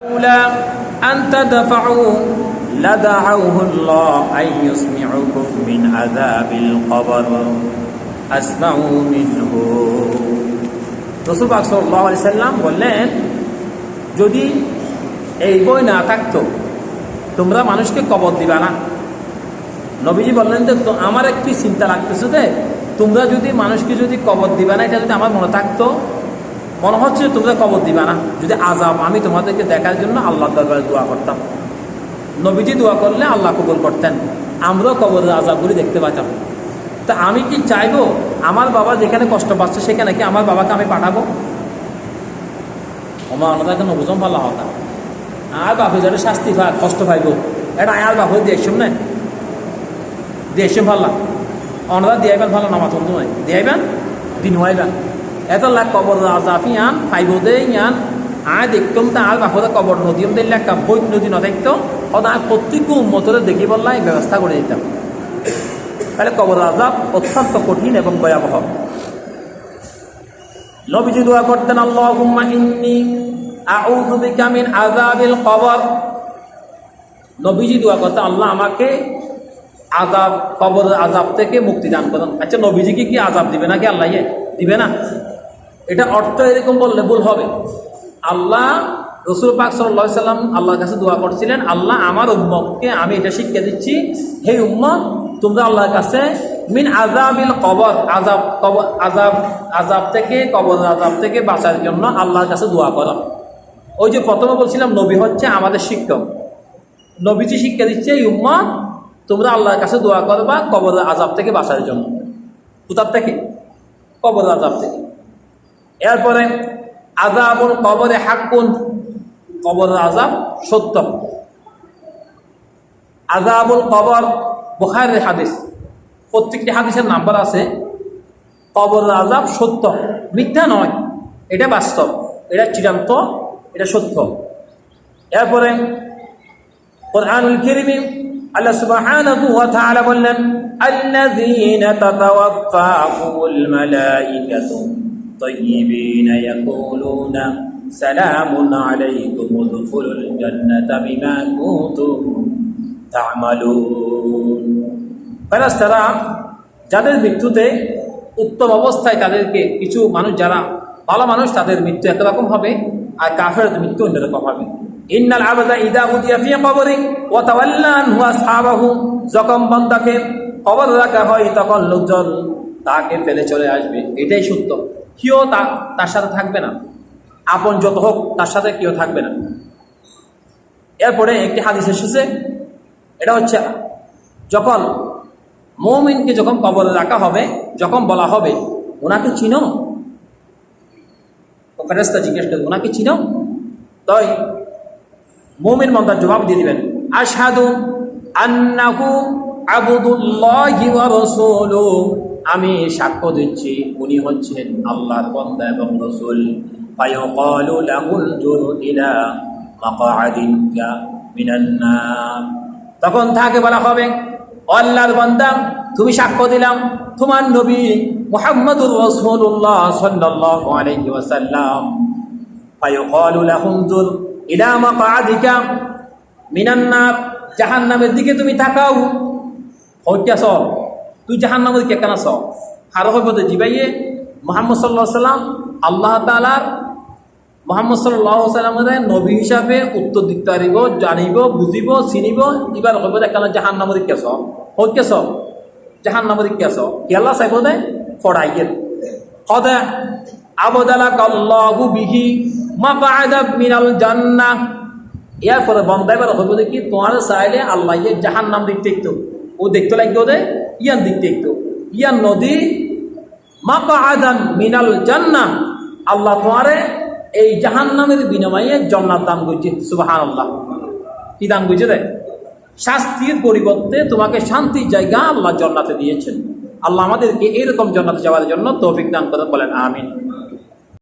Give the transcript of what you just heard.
لولا أن تدفعوا لدعوه الله أن يسمعكم من عذاب القبر أسمعوا منه রাসূল পাক সাল্লাল্লাহু আলাইহি সাল্লাম বললেন, যদি এই বই না থাকতো তোমরা মানুষকে কবর দিবা না। নবীজি বললেন যে আমার একটি চিন্তা লাগতেছে যে তোমরা যদি মানুষকে যদি কবর দিবা না, এটা যদি আমার মনে থাকতো, মনে হচ্ছে তোমরা কবর দিবা না, যদি আযাব আমি তোমাদেরকে দেখার জন্য আল্লাহর দরবারে দোয়া করতাম। নবীজি দোয়া করলে আল্লাহ কবুল করতেন, আমরাও কবরের আযাবগুলি দেখতে পাইতাম। তা আমি কি চাইবো আমার বাবা যেখানে কষ্ট পাচ্ছে সেখানে কি আমার বাবাকে আমি পাঠাবো? আমার অন্যতাকে নবুজম ভালো হতা আর বাপে যারা শাস্তি পায় কষ্ট পাইব, এটা আর বাপে দেখছুম না দেখছুম ভাল্লা অন্যতা দিয়াইবেন ভালো নামাজ বন্ধু নয় দিয়াইবেন দিন হইবেন এত লাখ কবর আজাফি আন ফাইব দে ইয়ান আয় দেখতাম তা আর বাপদা কবর নদীম দিলে একটা বৈধ নদী না দেখতো ওটা আর প্রত্যেক উম্মতরে দেখি বললাম এই ব্যবস্থা করে দিতাম। তাহলে কবর আযাব অত্যন্ত কঠিন এবং ভয়াবহ। নবীজি দোয়া করতেন, আল্লাহুম্মা ইন্নী আউযু বিকা মিন আযাবিল কবর। নবীজি দোয়া করতেন, আল্লাহ আমাকে আযাব কবরের আযাব থেকে মুক্তি দান করেন। আচ্ছা, নবীজিকে কি আযাব দিবে নাকি আল্লাহ? দিবে না। এটা অর্থ এরকম বললে ভুল হবে। আল্লাহ রাসূল পাক সাল্লাল্লাহু আলাইহি সাল্লাম আল্লাহর কাছে দোয়া করছিলেন, আল্লাহ আমার উম্মতকে আমি এটা শিক্ষা দিচ্ছি, হে উম্মত তোমরা আল্লাহর কাছে মিন আযাবিল কবর আযাব থেকে কবরের আযাব থেকে বাঁচার জন্য আল্লাহর কাছে দোয়া করো। ওই যে প্রথমে বলছিলাম নবী হচ্ছে আমাদের শিক্ষক, নবীজি শিক্ষা দিচ্ছে এই উম্মত তোমরা আল্লাহর কাছে দোয়া করবা কবরের আযাব থেকে বাঁচার জন্য। কোথার থেকে? কবরের আযাব থেকে। এরপরে আযাবুল কবরে হাক্কুন, কবরের আযাব সত্য। আযাবুল কবর বুখারীর হাদিস, প্রত্যেকটি হাদিসের নাম্বার আছে। কবরের আযাব সত্য, মিথ্যা নয়, এটা বাস্তব, এটা চিরান্ত, এটা সত্য। এরপরে কুরআনুল কারীমে আল্লাহ সুবহানাহু ওয়া তাআলা বললেন, আল্লাযীনা তাতাওয়াফাহুমুল মালাইকাতু তাইয়্যিবিনা ইয়াকুলুনা সালামুন আলাইকুম উদখুলুল জান্নাতা বিমা কুনতুম তা'মালুন। ফেরেশতারা যাদের মৃত্যুতে উত্তম অবস্থায় তাদেরকে, কিছু মানুষ যারা ভালো মানুষ তাদের মৃত্যু একরকম হবে আর কাফেরদের মৃত্যু অন্যরকম হবে। ইন্নাল আবদা ইদা উদিয়া ফি কবরি ওয়া তাওয়াল্লা আনহু আসহাবাহু, যখন বান্দাকে কবর রাখা হয় তখন লোকজন তাকে ফেলে চলে আসবে, এটাই সত্য। কেউ তার সাথে থাকবে না, আপন যত হোক তার সাথে কেউ থাকবে না। এরপরে একটি হাদিস এসেছে, এটা হচ্ছে যখন মুমিনকে যখন কবরে রাখা হবে, যখন বলা হবে ওনাকে চিনো, ফেরেশতা জিজ্ঞেস করবে ওনাকে চিনো, তাই মুমিন বান্দার জবাব দিয়ে দিবেন, আশহাদু আন্নাহু আবদুল্লাহি ওয়া রাসূলুহু, আমি সাক্ষ্য দিচ্ছি উনি হচ্ছেন আল্লাহর বান্দা এবং রাসূল। ফায়াকালু লাহুল জুর ইলা মাকআদিকা মিনান নার, তখন তাকে বলা হবে আল্লাহর বান্দা তুমি সাক্ষ্য দিলাম তোমার নবী মুহাম্মদুর রাসূলুল্লাহ সাল্লাল্লাহু আলাইহি ওয়াসাল্লাম। ফায়াকালু লাহুল জুর ইলা মাকআদিকা মিনান নার, জাহান্নামের দিকে তুমি তাকাও। হইতাছ তুই জাহান্নামের দিকে কেন আছ? আর হইবতে জিবাইয়ে মুহাম্মদ সাল্লাল্লাহু আলাইহি ওয়াসাল্লাম আল্লাহ তাআলার মুহাম্মদ সাল্লাল্লাহু আলাইহি ওয়াসাল্লামের নবী হিসাবে উত্তর দিতে পারিব, জানিব, বুঝিব, চিনিব। এবার হইব কেন জাহান্নামের দিকে আছ? হইতাছ জাহান্নামের দিকে আছ, কি আল্লাহ চাইব দে ফড়াইয়ে কদ আবদালাকাল্লাহু বিহি মাকআদা মিনাল জান্নাহ। এরপরে বান্দা এবার হইব দেখি তোমার চাইলে আল্লাহ জাহান্নাম দিক দেখতো, ও দেখতে লাগতো দে ইয়ান দিক দেখতো, ইয়ান নদী মাকআদান মিনাল জান্নাহ, আল্লাহ তোমারে এই জাহান্নামের বিনিময়ে জান্নাত দান করছে। সুবহানাল্লাহ, কি দান করছে রে? শাস্তির পরিবর্তে তোমাকে শান্তির জায়গা আল্লাহ জান্নাতে দিয়েছেন। আল্লাহ আমাদেরকে এরকম জান্নাতে যাওয়ার জন্য তৌফিক দান করেন, বলেন আমিন।